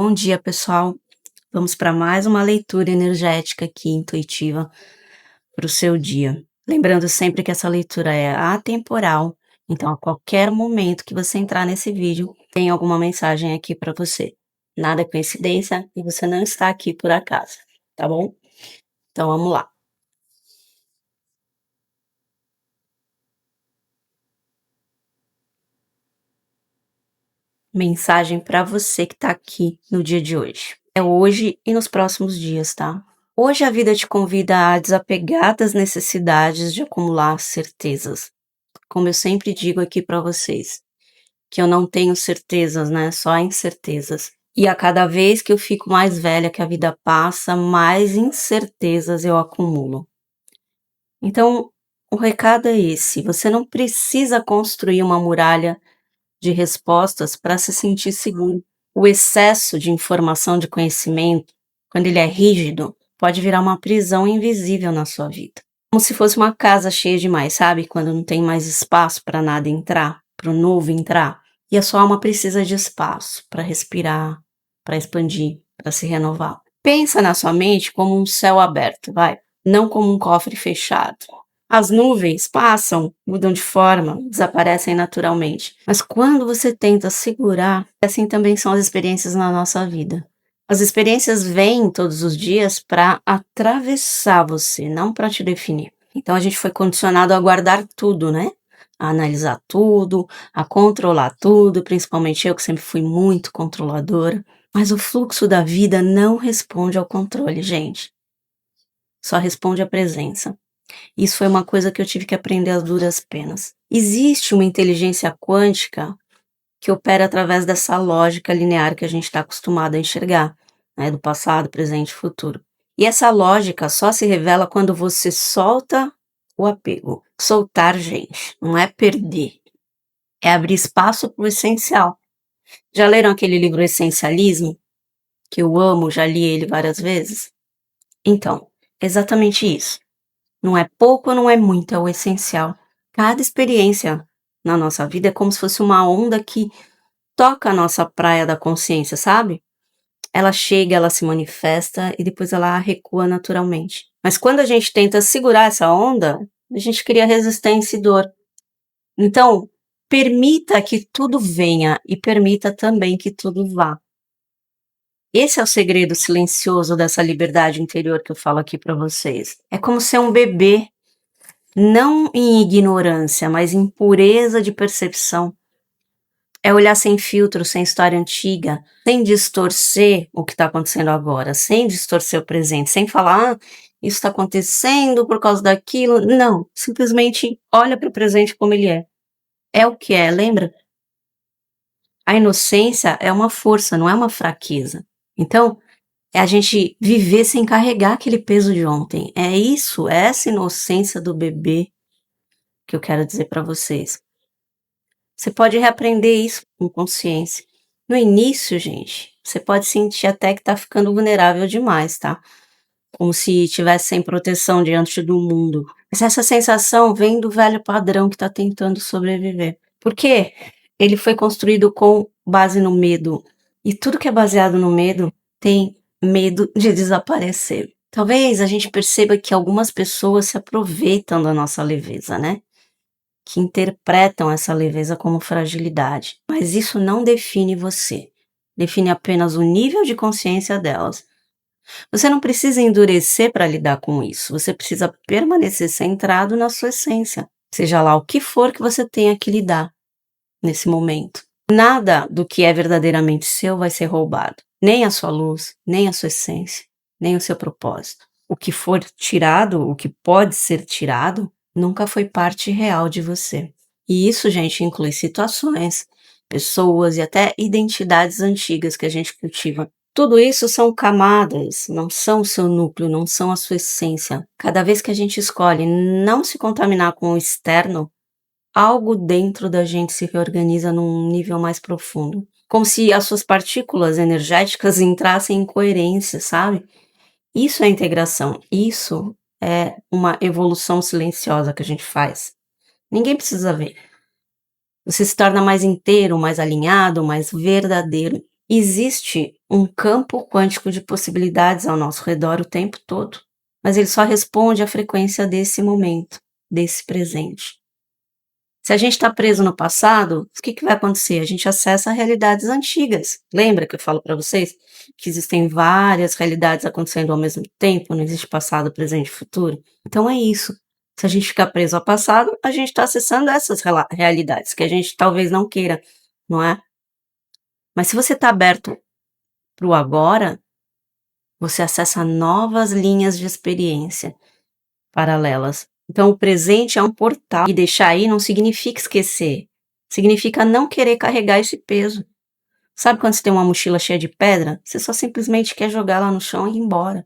Bom dia, pessoal. Vamos para mais uma leitura energética aqui, intuitiva, para o seu dia. Lembrando sempre que essa leitura é atemporal, então a qualquer momento que você entrar nesse vídeo, tem alguma mensagem aqui para você. Nada é coincidência e você não está aqui por acaso, tá bom? Então vamos lá. Mensagem para você que está aqui no dia de hoje. É hoje e nos próximos dias, tá? Hoje a vida te convida a desapegar das necessidades de acumular certezas. Como eu sempre digo aqui para vocês, que eu não tenho certezas, né? Só incertezas. E a cada vez que eu fico mais velha, que a vida passa, mais incertezas eu acumulo. Então, o recado é esse: você não precisa construir uma muralha de respostas para se sentir seguro. O excesso de informação, de conhecimento, quando ele é rígido, pode virar uma prisão invisível na sua vida. Como se fosse uma casa cheia demais, sabe? Quando não tem mais espaço para nada entrar, para o novo entrar. E a sua alma precisa de espaço para respirar, para expandir, para se renovar. Pensa na sua mente como um céu aberto, vai? Não como um cofre fechado. As nuvens passam, mudam de forma, desaparecem naturalmente. Mas quando você tenta segurar, assim também são as experiências na nossa vida. As experiências vêm todos os dias para atravessar você, não para te definir. Então a gente foi condicionado a guardar tudo, né? A analisar tudo, a controlar tudo, principalmente eu que sempre fui muito controladora. Mas o fluxo da vida não responde ao controle, gente. Só responde à presença. Isso foi uma coisa que eu tive que aprender às duras penas. Existe uma inteligência quântica que opera através dessa lógica linear que a gente está acostumado a enxergar, né, do passado, presente e futuro. E essa lógica só se revela quando você solta o apego. Soltar, gente, não é perder, é abrir espaço para o essencial. Já leram aquele livro Essencialismo? Que eu amo, já li ele várias vezes? Então, exatamente isso. Não é pouco ou não é muito, é o essencial. Cada experiência na nossa vida é como se fosse uma onda que toca a nossa praia da consciência, sabe? Ela chega, ela se manifesta e depois ela recua naturalmente. Mas quando a gente tenta segurar essa onda, a gente cria resistência e dor. Então, permita que tudo venha e permita também que tudo vá. Esse é o segredo silencioso dessa liberdade interior que eu falo aqui para vocês. É como ser um bebê, não em ignorância, mas em pureza de percepção. É olhar sem filtro, sem história antiga, sem distorcer o que está acontecendo agora, sem distorcer o presente, sem falar, isso está acontecendo por causa daquilo. Não, simplesmente olha para o presente como ele é. É o que é, lembra? A inocência é uma força, não é uma fraqueza. Então, é a gente viver sem carregar aquele peso de ontem. É isso, é essa inocência do bebê que eu quero dizer para vocês. Você pode reaprender isso com consciência. No início, gente, você pode sentir até que tá ficando vulnerável demais, tá? Como se estivesse sem proteção diante do mundo. Mas essa sensação vem do velho padrão que tá tentando sobreviver. Por quê? Ele foi construído com base no medo. E tudo que é baseado no medo tem medo de desaparecer. Talvez a gente perceba que algumas pessoas se aproveitam da nossa leveza, né? Que interpretam essa leveza como fragilidade, mas isso não define você, define apenas o nível de consciência delas. Você não precisa endurecer para lidar com isso, você precisa permanecer centrado na sua essência, seja lá o que for que você tenha que lidar nesse momento. Nada do que é verdadeiramente seu vai ser roubado, nem a sua luz, nem a sua essência, nem o seu propósito. O que for tirado, o que pode ser tirado, nunca foi parte real de você. E isso, gente, inclui situações, pessoas e até identidades antigas que a gente cultiva. Tudo isso são camadas, não são o seu núcleo, não são a sua essência. Cada vez que a gente escolhe não se contaminar com o externo, algo dentro da gente se reorganiza num nível mais profundo. Como se as suas partículas energéticas entrassem em coerência, sabe? Isso é integração, isso é uma evolução silenciosa que a gente faz. Ninguém precisa ver. Você se torna mais inteiro, mais alinhado, mais verdadeiro. Existe um campo quântico de possibilidades ao nosso redor o tempo todo, mas ele só responde à frequência desse momento, desse presente. Se a gente está preso no passado, o que vai acontecer? A gente acessa realidades antigas. Lembra que eu falo para vocês que existem várias realidades acontecendo ao mesmo tempo, não existe passado, presente e futuro? Então é isso. Se a gente ficar preso ao passado, a gente está acessando essas realidades que a gente talvez não queira, não é? Mas se você está aberto para o agora, você acessa novas linhas de experiência paralelas. Então, o presente é um portal. E deixar aí não significa esquecer. Significa não querer carregar esse peso. Sabe quando você tem uma mochila cheia de pedra? Você só simplesmente quer jogar lá no chão e ir embora.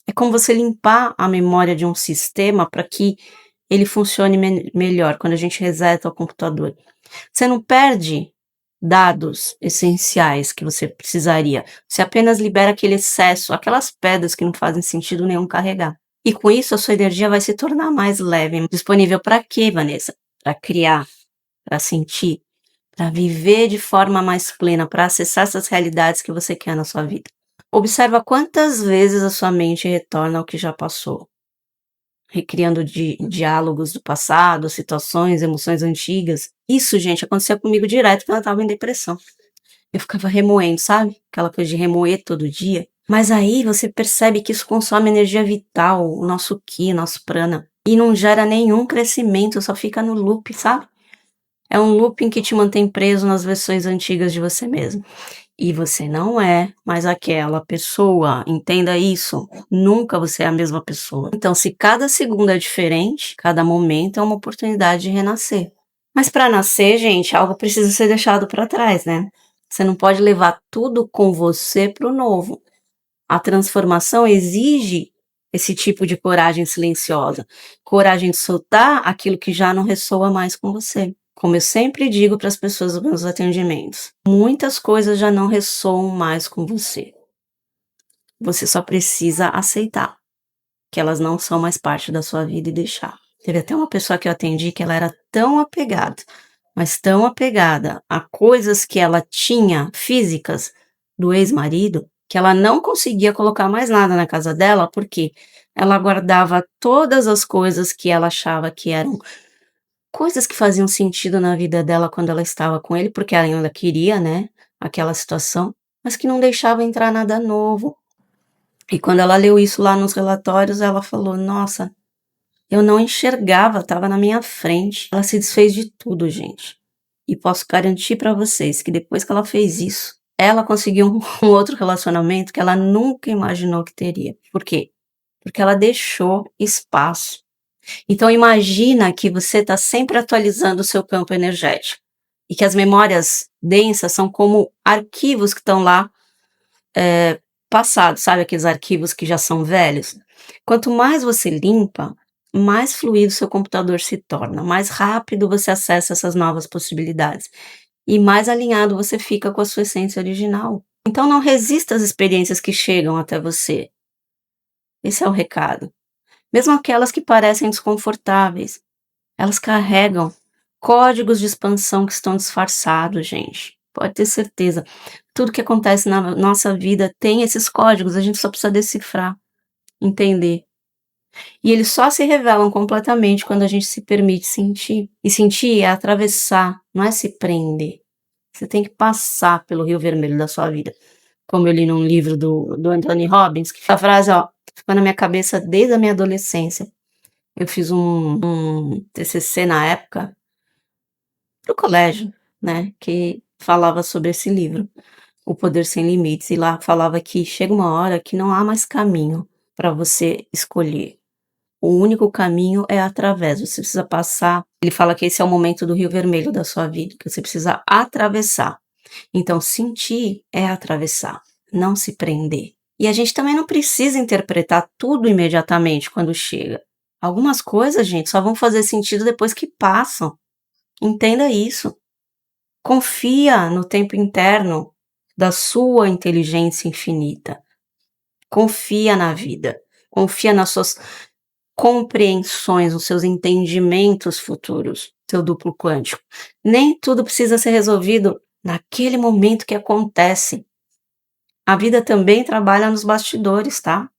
É como você limpar a memória de um sistema para que ele funcione melhor quando a gente reseta o computador. Você não perde dados essenciais que você precisaria. Você apenas libera aquele excesso, aquelas pedras que não fazem sentido nenhum carregar. E com isso a sua energia vai se tornar mais leve. Disponível para quê, Vanessa? Para criar, para sentir, para viver de forma mais plena, para acessar essas realidades que você quer na sua vida. Observa quantas vezes a sua mente retorna ao que já passou, recriando diálogos do passado, situações, emoções antigas. Isso, gente, acontecia comigo direto quando eu estava em depressão. Eu ficava remoendo, sabe? Aquela coisa de remoer todo dia. Mas aí você percebe que isso consome energia vital, o nosso ki, nosso prana. E não gera nenhum crescimento, só fica no loop, sabe? É um looping que te mantém preso nas versões antigas de você mesmo. E você não é mais aquela pessoa, entenda isso. Nunca você é a mesma pessoa. Então, se cada segundo é diferente, cada momento é uma oportunidade de renascer. Mas para nascer, gente, algo precisa ser deixado para trás, né? Você não pode levar tudo com você para o novo. A transformação exige esse tipo de coragem silenciosa. Coragem de soltar aquilo que já não ressoa mais com você. Como eu sempre digo para as pessoas nos meus atendimentos, muitas coisas já não ressoam mais com você. Você só precisa aceitar que elas não são mais parte da sua vida e deixar. Teve até uma pessoa que eu atendi que ela era tão apegada, mas tão apegada a coisas que ela tinha físicas do ex-marido, que ela não conseguia colocar mais nada na casa dela, porque ela guardava todas as coisas que ela achava que eram coisas que faziam sentido na vida dela quando ela estava com ele, porque ela ainda queria, né, aquela situação, mas que não deixava entrar nada novo. E quando ela leu isso lá nos relatórios, ela falou: "Nossa, eu não enxergava, estava na minha frente". Ela se desfez de tudo, gente. E posso garantir para vocês que depois que ela fez isso, ela conseguiu um outro relacionamento que ela nunca imaginou que teria. Por quê? Porque ela deixou espaço. Então imagina que você está sempre atualizando o seu campo energético e que as memórias densas são como arquivos que estão lá passados, sabe aqueles arquivos que já são velhos? Quanto mais você limpa, mais fluido seu computador se torna, mais rápido você acessa essas novas possibilidades e mais alinhado você fica com a sua essência original. Então não resista às experiências que chegam até você. Esse é o recado. Mesmo aquelas que parecem desconfortáveis, elas carregam códigos de expansão que estão disfarçados, gente. Pode ter certeza. Tudo que acontece na nossa vida tem esses códigos, a gente só precisa decifrar, entender. E eles só se revelam completamente quando a gente se permite sentir. E sentir é atravessar, não é se prender. Você tem que passar pelo rio vermelho da sua vida. Como eu li num livro do Anthony Robbins, que a frase, ó, ficou na minha cabeça desde a minha adolescência. Eu fiz um TCC na época, pro colégio, né, que falava sobre esse livro, O Poder Sem Limites, e lá falava que chega uma hora que não há mais caminho para você escolher. O único caminho é através, você precisa passar. Ele fala que esse é o momento do rio vermelho da sua vida, que você precisa atravessar. Então, sentir é atravessar, não se prender. E a gente também não precisa interpretar tudo imediatamente quando chega. Algumas coisas, gente, só vão fazer sentido depois que passam. Entenda isso. Confia no tempo interno da sua inteligência infinita. Confia na vida. Confia nas suas compreensões, nos seus entendimentos futuros, seu duplo quântico. Nem tudo precisa ser resolvido naquele momento que acontece. A vida também trabalha nos bastidores, tá?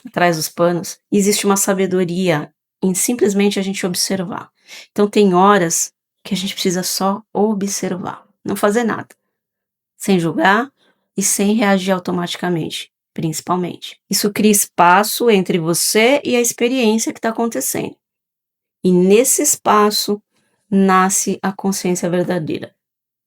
Atrás dos panos. Existe uma sabedoria em simplesmente a gente observar. Então tem horas que a gente precisa só observar, não fazer nada, sem julgar e sem reagir automaticamente, principalmente. Isso cria espaço entre você e a experiência que está acontecendo. E nesse espaço nasce a consciência verdadeira.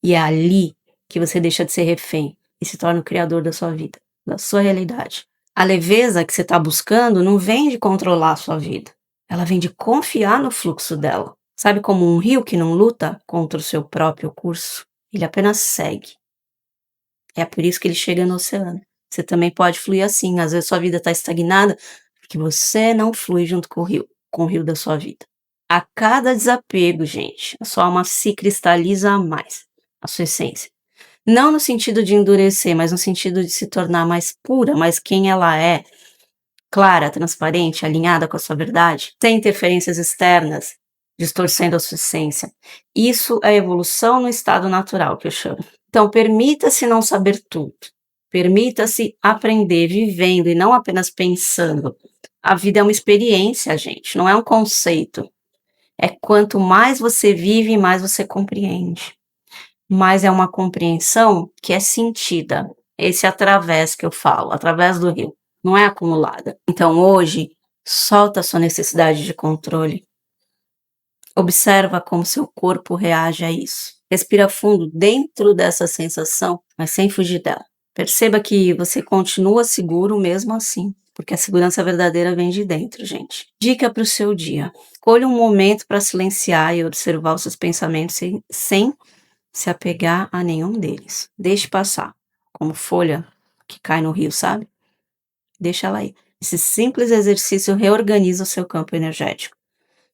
E é ali que você deixa de ser refém e se torna o criador da sua vida, da sua realidade. A leveza que você está buscando não vem de controlar a sua vida. Ela vem de confiar no fluxo dela. Sabe como um rio que não luta contra o seu próprio curso? Ele apenas segue. É por isso que ele chega no oceano. Você também pode fluir assim. Às vezes sua vida está estagnada porque você não flui junto com o rio da sua vida. A cada desapego, gente, a sua alma se cristaliza mais, a sua essência. Não no sentido de endurecer, mas no sentido de se tornar mais pura, mais quem ela é, clara, transparente, alinhada com a sua verdade, sem interferências externas, distorcendo a sua essência. Isso é evolução no estado natural, que eu chamo. Então, permita-se não saber tudo. Permita-se aprender vivendo e não apenas pensando. A vida é uma experiência, gente, não é um conceito. É quanto mais você vive, mais você compreende. Mas é uma compreensão que é sentida. Esse através que eu falo, através do rio, não é acumulada. Então hoje, solta a sua necessidade de controle. Observa como seu corpo reage a isso. Respira fundo dentro dessa sensação, mas sem fugir dela. Perceba que você continua seguro mesmo assim, porque a segurança verdadeira vem de dentro, gente. Dica para o seu dia. Escolha um momento para silenciar e observar os seus pensamentos sem se apegar a nenhum deles. Deixe passar, como folha que cai no rio, sabe? Deixa ela aí. Esse simples exercício reorganiza o seu campo energético.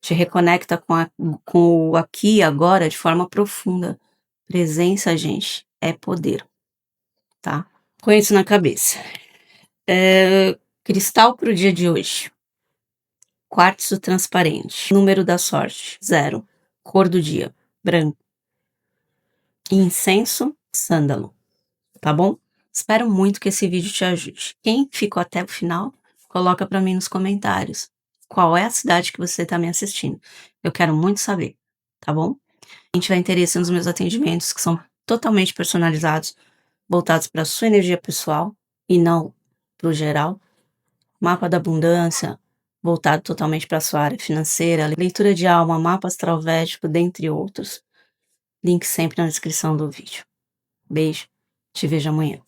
Te reconecta com o aqui e agora de forma profunda. Presença, gente, é poder, tá? Com isso na cabeça. Cristal para o dia de hoje. Quartzo transparente. Número da sorte, 0. Cor do dia, branco. Incenso, sândalo. Tá bom? Espero muito que esse vídeo te ajude. Quem ficou até o final, coloca para mim nos comentários qual é a cidade que você está me assistindo. Eu quero muito saber, tá bom? Quem tiver interesse nos meus atendimentos, que são totalmente personalizados, voltados para a sua energia pessoal e não para o geral, mapa da abundância, voltado totalmente para a sua área financeira, leitura de alma, mapa astral védico, dentre outros. Link sempre na descrição do vídeo. Beijo, te vejo amanhã.